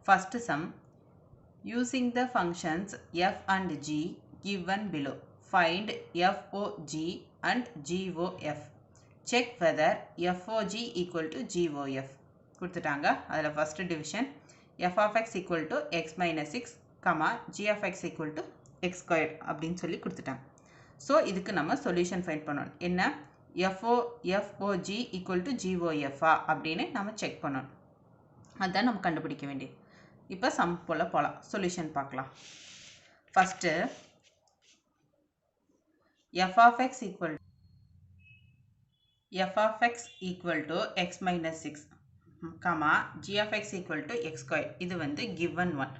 First sum, using the functions f and g given below, find FOG and GOF. Check whether FOG equal to GOF. கொடுத்துட்டாங்க. அதில் first division f of x equal to x minus 6, g of x equal to x squared அப்படின்னு சொல்லி கொடுத்துட்டாங்க. So இதுக்கு நம்ம solution find பண்ணணும். என்ன FOG equal to GOF அப்படின்னு நம்ம செக் பண்ணணும். அதுதான் நம்ம கண்டுபிடிக்க வேண்டியது. இப்போ சம் போல போகலாம். சொல்யூஷன் பார்க்கலாம். First f of x equal to x minus 6, g of x equal to x squared. இது வந்து given one.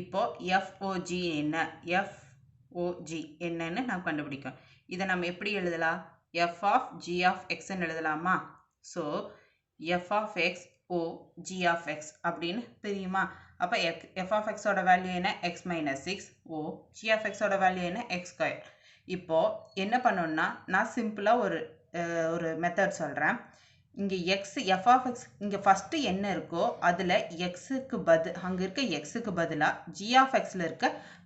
இப்போ FOG என்ன, FOG என்னன்னு நாம் கண்டுபிடிக்கும். இதை நம்ம எப்படி எழுதலாம்? f of g of x ன்னு எழுதலாமா? So f of x o g of x அப்படின்னு தெரியுமா? அப்போ f of x ஓட வேல்யூ என்ன? x minus 6 o g of x ஓட வேல்யூ என்ன? x squared. இப்போ என்ன பண்ணணும்னா நான் சிம்பிளாக ஒரு மெத்தட் சொல்கிறேன். இங்கே f of x இங்கே ஃபஸ்ட்டு என்ன இருக்கோ அதில் எக்ஸுக்கு அங்கே இருக்க எக்ஸுக்கு பதிலாக g of xல இருக்க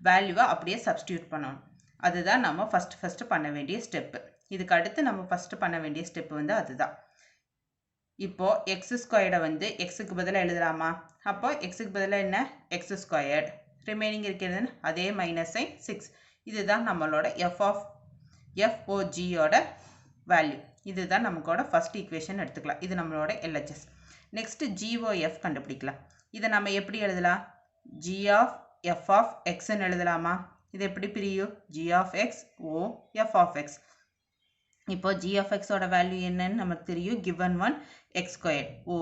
வேல்யூவை அப்படியே சப்ஸ்டியூட் பண்ணணும். அதுதான் நம்ம ஃபஸ்ட்டு பண்ண வேண்டிய ஸ்டெப்பு. இதுக்கு அடுத்து நம்ம ஃபஸ்ட்டு பண்ண வேண்டிய ஸ்டெப்பு வந்து அதுதான். இப்போ x ஸ்கொயர்டை வந்து எக்ஸுக்கு பதிலாக எழுதலாமா? அப்போ எக்ஸுக்கு பதிலாக என்ன? x squared. ரிமைனிங் இருக்கிறது அதே மைனஸ் சைன் 6. இதுதான் நம்மளோட FOGயோட வேல்யூ. இதுதான் நமக்கோட ஃபர்ஸ்ட் ஈக்குவேஷன் எடுத்துக்கலாம். இது நம்மளோட LHS. நெக்ஸ்ட் GOF கண்டுபிடிக்கலாம். இதை நம்ம எப்படி எழுதலாம்? g of f of xன்னு எழுதலாமா? இது எப்படி பிரியும்? g of x o f of x. இப்போ g of x ஓட வேல்யூ என்னன்னு நமக்கு தெரியும், given one x squared. o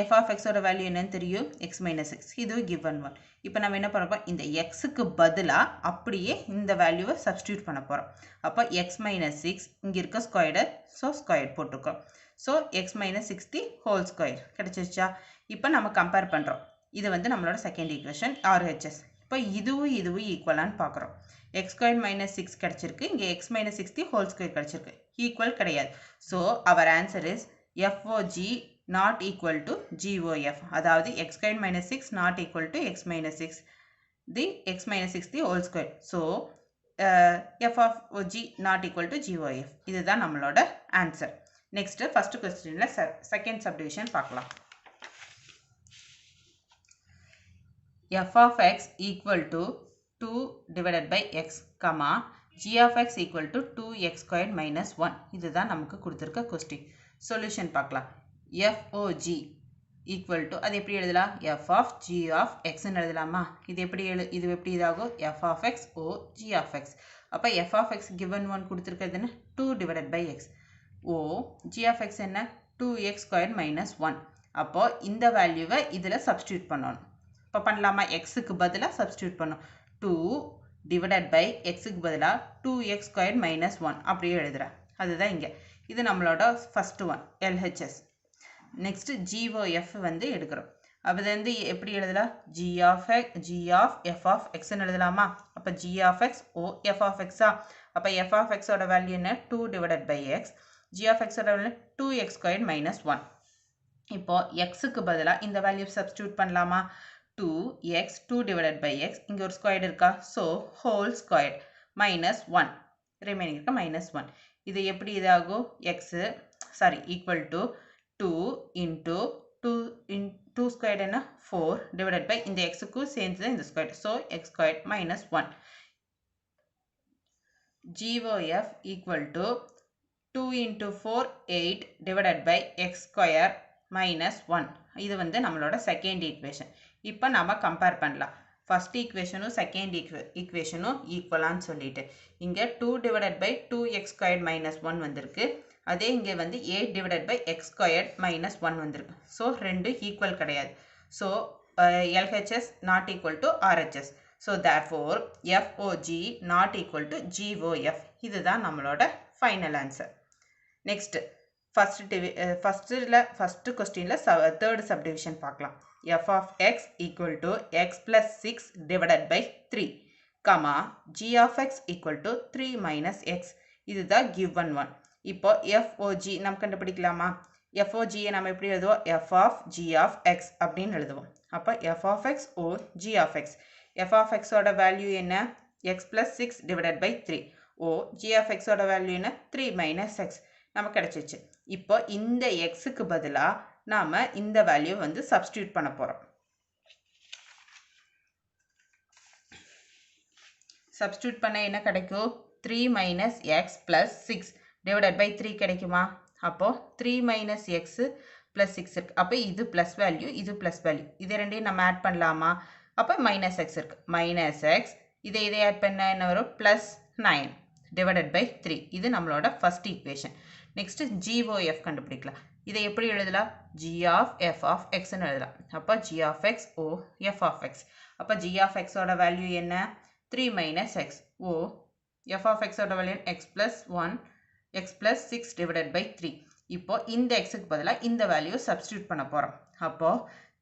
f of x ஓட வேல்யூ என்னன்னு தெரியும், x minus 6. இது given one. இப்போ நம்ம என்ன பண்ண போறோம்? இந்த xக்கு பதிலாக அப்படியே இந்த வேல்யூவை சப்ஸ்டியூட் பண்ண போகிறோம். அப்போ x minus 6 இங்கே இருக்க ஸ்கொயர்டு, ஸோ ஸ்கொயர் போட்டுக்கிறோம். So x minus 60 whole square கிடைச்சிருச்சா? இப்போ நம்ம கம்பேர் பண்ணுறோம். இது வந்து நம்மளோட செகண்ட் ஈக்குவேஷன் RHS. இப்போ இதுவும் ஈக்குவலான்னு பார்க்குறோம். x squared minus 6 கிடைச்சிருக்கு, இங்கே x minus 60 ஹோல் ஸ்கொயர் கிடைச்சிருக்கு. ஈக்குவல் கிடையாது. So our answer is FOG not equal to GOF. அதாவது x squared minus 6 not equal to x minus 6 the x minus 60 whole square. So FOG not equal to GOF. இதுதான் நம்மளோட answer. Next first கொஸ்டின்ல second subdivision பார்க்கலாம். f of x equal to 2 divided by x, g of x equal to 2x squared minus 1. இதுதான் நமக்கு கொடுத்திருக்க question. Solution பார்க்கலாம். FOG equal to, அது எப்படி எழுதலாம்? f of g of x ன்னு எழுதலாமா? இது எப்படி இதாகும்? f of x o g of x. அப்போ f of x given one கொடுத்திருக்கிறதுன்னு 2 divided by x. o g of x என்ன? 2x squared minus 1. அப்போ இந்த வேல்யூவை இதில் சப்ஸ்டியூட் பண்ணணும். இப்போ பண்ணலாமா? எக்ஸுக்கு பதிலாக சப்ஸ்டியூட் பண்ணணும். 2 divided by எக்ஸுக்கு பதிலாக 2x squared minus 1 அப்படியே எழுதுகிறேன். அதுதான் இங்கே. இது நம்மளோட first one LHS. Next GOF வந்து எடுக்கிறோம். அப்போ இது வந்து எப்படி எழுதலாம்? g of f of xன்னு எழுதலாமா? அப்போ g of x o f of x. அப்போ f of x ஓட வேல்யூ என்ன? 2 divided by x. g of x ஓட வேல்யூ 2x squared minus 1. இப்போ எக்ஸுக்கு பதிலாக இந்த வேல்யூ சப்ஸ்டியூட் பண்ணலாமா? 2x 2 divided by x, இங்கே ஒரு ஸ்கொயர்டு இருக்கா? So whole squared minus 1, remaining இருக்க மைனஸ் 1. இது எப்படி இதாகும்? ஈக்குவல் டு 2 into 2 ஸ்கொயர்டு என்ன? 4 divided by இந்த எக்ஸுக்கும் சேர்ந்து இந்த squared, so x squared minus 1. GOF equal to 2 into 4 8 divided by x square minus 1. இது வந்து நம்மளோட செகண்ட் ஈக்குவேஷன். இப்போ நம்ம கம்பேர் பண்ணலாம். ஃபர்ஸ்ட் ஈக்குவேஷனும் செகண்ட் ஈக்குவேஷனும் ஈக்குவலான்னு சொல்லிட்டு இங்கே 2 divided by 2x squared minus 1 வந்திருக்கு. அதே இங்கே வந்து 8 divided by x squared minus 1 வந்திருக்கு. ஸோ ரெண்டு ஈக்குவல் கிடையாது. So LHS not equal to RHS. So therefore FOG not equal to GOF. இதுதான் நம்மளோட ஃபைனல் ஆன்சர். நெக்ஸ்ட் ஃபர்ஸ்ட் கொஸ்டினில் தேர்ட் சப்டிவிஷன் பார்க்கலாம். f of x equal to x plus 6 divided by 3, g of x equal to 3 minus x. இதுதான் given one. இப்போ FOG நம்ம கண்டுபிடிக்கலாமா? FOG நம்ம எப்படி எழுதுவோம்? f of g of x அப்படின்னு எழுதுவோம். அப்போ f of x o g of x. f of x ஓட வேல்யூ என்ன? x plus 6 divided by 3. o g of x ஓட வேல்யூ என்ன? 3 minus x. நமக்கு கிடைச்சிச்சு. இப்போ இந்த xக்கு பதிலா நாம இந்த வேல்யூ வந்து சப்ஸ்டியூட் பண்ண போறோம். சப்ஸ்டியூட் பண்ண என்ன கிடைக்கும்? 3 minus x plus 6 divided by 3 கிடைக்குமா? அப்போ 3 minus x plus 6 இருக்கு. அப்போ இது plus value, இது plus value. இது ரெண்டையும் நம்ம ஆட் பண்ணலாமா? அப்போ minus x இருக்கு. minus x, இதை ஆட் பண்ண என்ன வரும்? plus 9 divided by 3. இது நம்மளோட first equation. Next GOF கண்டுபிடிக்கலாம். இதை எப்படி எழுதலாம்? g of f of x ன்னு எழுதலாம். அப்போ g of x o f of x. அப்போ g of x ஓட வேல்யூ என்ன? 3 minus x o f of x ஓட value x plus 1 x plus 6 divided by 3. இப்போ இந்த xக்கு பதிலா இந்த வேல்யூ சப்ஸ்டியூட் பண்ண போறோம். அப்போ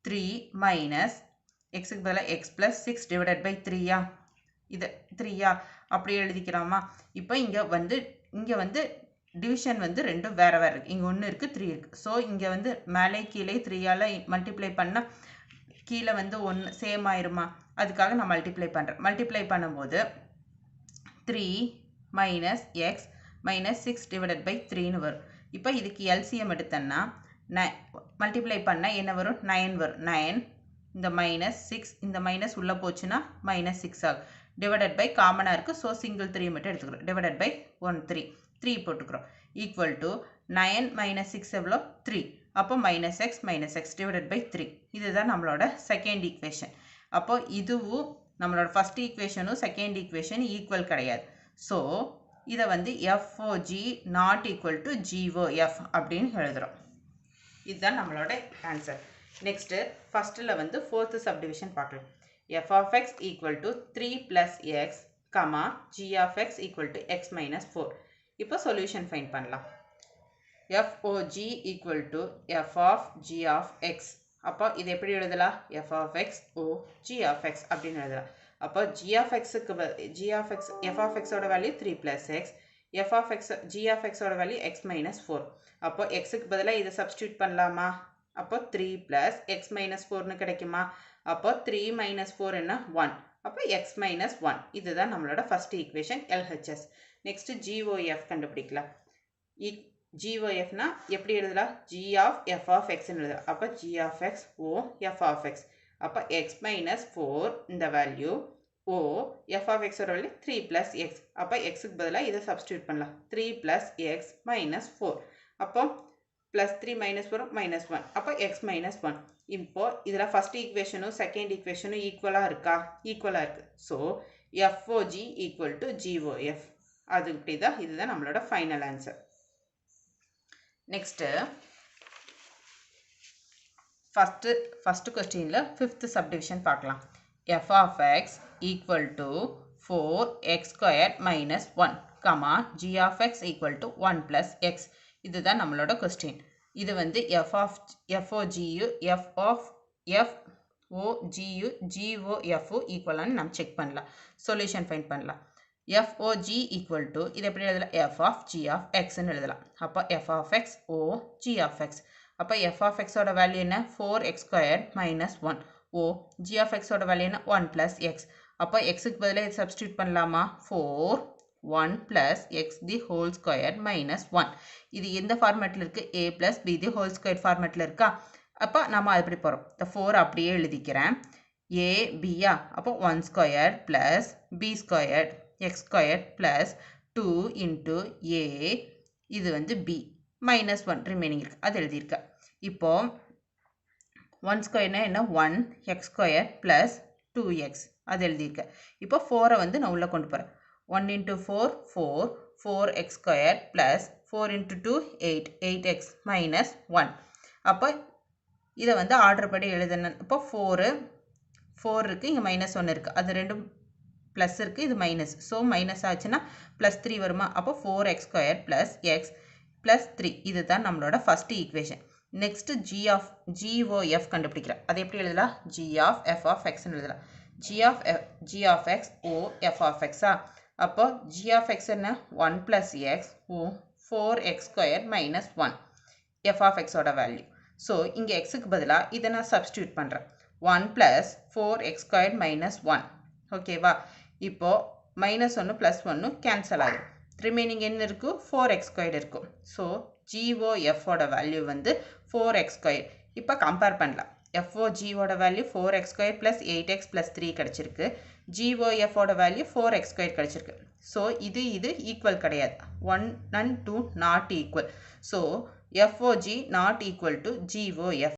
3 minus xக்கு பதிலா x plus 6 divided by 3யா? இது 3யா? அப்படி எழுதிக்கலாமா? இப்போ இங்க வந்து டிவிஷன் வந்து ரெண்டும் வேற இருக்கு. இங்க 1 இருக்கு, 3 இருக்கு. ஸோ இங்க வந்து மேலே கீழே 3ஆல மல்டிப்ளை பண்ணா கீழே வந்து 1 சேம் ஆயிருமா? அதுக்காக நான் மல்டிப்ளை பண்றேன். மல்டிப்ளை பண்ணும்போது 3 minus x minus 6 divided by 3ன்னு வரும். இப்போ இதுக்கு LCM எடுத்தேன்னா மல்டிப்ளை பண்ணா என்ன வரும்? 9 வரும். 9 இந்த மைனஸ் 6 இந்த மைனஸ் உள்ள போச்சுன்னா மைனஸ் 6 ஆகும். டிவைடட் பை காமனா இருக்கு. ஸோ சிங்கிள் 3 மட்டும் எடுத்துக்கிறோம். டிவைடட் பை 1 3 போட்டுக்கிறோம். ஈக்குவல் டு 9 minus 6 எவ்வளோ? 3. அப்போ minus x divided by 3. இதுதான் நம்மளோட செகண்ட் ஈக்குவேஷன். அப்போ இதுவும் நம்மளோட ஃபர்ஸ்ட் ஈக்குவேஷனும் செகண்ட் ஈக்குவேஷன் ஈக்குவல் கிடையாது. ஸோ இதை வந்து FOG not equal to GOF அப்படின்னு எழுதுறோம். இதுதான் நம்மளோட ஆன்சர். நெக்ஸ்ட் ஃபர்ஸ்ட்ல வந்து ஃபோர்த் சப்டிவிஷன் பார்க்கலாம். f of x equal to 3 plus x, g of x equal to x minus 4. இப்போ சொல்யூஷன் ஃபைண்ட் பண்ணலாம். FOG equal to f of g of x. அப்போ இது எப்படி எழுதலாம்? f of x o g of x அப்படின்னு எழுதலாம். அப்போ g of f of x ஓட value 3 plus x, g of x ஓட வேல்யூ x minus 4. அப்போ xக்கு பதிலா இதை சப்ஸ்டியூட் பண்ணலாமா? அப்போ 3 plus x minus 4ன்னு கிடைக்குமா? அப்போ 3 minus 4 என்ன? 1. அப்போ x minus 1. இதுதான் நம்மளோட first equation LHS. Next GOF கண்டுபிடிக்கலாம். GOFனா எப்படி எழுதலாம்? g of f of x ன்னு எழுதலாம். அப்போ g of x o f of x. அப்போ x minus 4 இந்த value o f of x ஓட வேல்யூ 3 plus x. அப்போ xக்கு பதிலா இதை சப்ஸ்டியூட் பண்ணலாம். 3 plus x minus 4. அப்போ plus 3 minus 4 minus 1. அப்போ x minus 1. இப்போ இதில் ஃபர்ஸ்ட் ஈக்குவேஷனும் செகண்ட் ஈக்குவேஷனும் ஈக்குவலாக இருக்கா? ஈக்குவலாக இருக்கு. So FOG equal to GOF. அது இப்படிதான். இதுதான் நம்மளோட ஃபைனல் ஆன்சர். நெக்ஸ்ட்டு ஃபர்ஸ்ட் கொஸ்டினில் ஃபிஃப்த் சப்டிவிஷன் பார்க்கலாம். f of x equal to 4x squared minus 1, g of x equal to 1 plus x. இதுதான் நம்மளோட கொஸ்டின். இது வந்து FOGU GOF ஈக்குவலான்னு நம்ம செக் பண்ணலாம். சொல்யூஷன் ஃபைண்ட் பண்ணலாம். FOG equal to இது எப்படி எழுதலாம்? f of g of x ன்னு எழுதலாம். அப்போ f of x o g of x. அப்போ f of x ஓட வேல்யூ என்ன? 4x squared minus 1 o g of x ஓட வேல்யூ என்ன? 1 plus x. அப்போ xக்கு பதிலாக இது சப்ஸ்டியூட் பண்ணலாமா? 4 1 plus x the whole squared minus 1. இது எந்த ஃபார்மேட்டில் இருக்கு? a plus b the whole squared ஃபார்மேட்டில் இருக்கா? அப்போ நம்ம அது எப்படி போகிறோம்? இந்த 4 அப்படியே எழுதிக்கிறேன். a b அப்போ 1 squared plus b squared x squared plus 2 into a, இது வந்து b minus 1 ரிமைனிங் இருக்கு. அது எழுதியிருக்க. இப்போ 1 ஸ்கொயர்னா என்ன? 1 x squared plus 2x. அது எழுதியிருக்க. இப்போ 4 வந்து நான் உள்ளே கொண்டு போகிறேன். 1 into 4 4 4x squared plus 4 into 2 8 8x minus 1. அப்போ இதை வந்து ஆர்டர் படி எழுதணும். இப்போ 4 இருக்குது, இங்கே மைனஸ் 1 இருக்குது. அது ரெண்டும் ப்ளஸ் இருக்குது, இது மைனஸ். ஸோ மைனஸ் ஆச்சுன்னா ப்ளஸ் 3 வருமா? அப்போ 4x squared plus x plus 3. இதுதான் நம்மளோட ஃபர்ஸ்ட் ஈக்குவேஷன். நெக்ஸ்ட் GOF கண்டுபிடிக்கிறேன். அது எப்படி எழுதலாம்? g of f of x ன்னு எழுதலாம். g of x o f of x. அப்போ g of x என்ன? 1 plus x o 4x squared minus 1 f of x ஓட வேல்யூ. ஸோ இங்கே xக்கு பதிலாக இதை நான் சப்ஸ்டியூட் பண்ணுறேன். 1 plus 4x squared minus 1. ஓகேவா? இப்போ minus 1 plus 1 cancel ஆகும். remaining என்ன இருக்கு? 4x squared இருக்கும். so GOF ஓட வேல்யூ வந்து 4x squared. இப்போ கம்பேர் பண்ணலாம். FOG ஓட value 4x squared plus 8x plus 3 கிடைச்சிருக்கு. GOF ஓட வேல்யூ 4x squared கிடைச்சிருக்கு. so இது ஈக்குவல் கிடையாது. 1 and 2 not equal. so FOG not equal to GOF.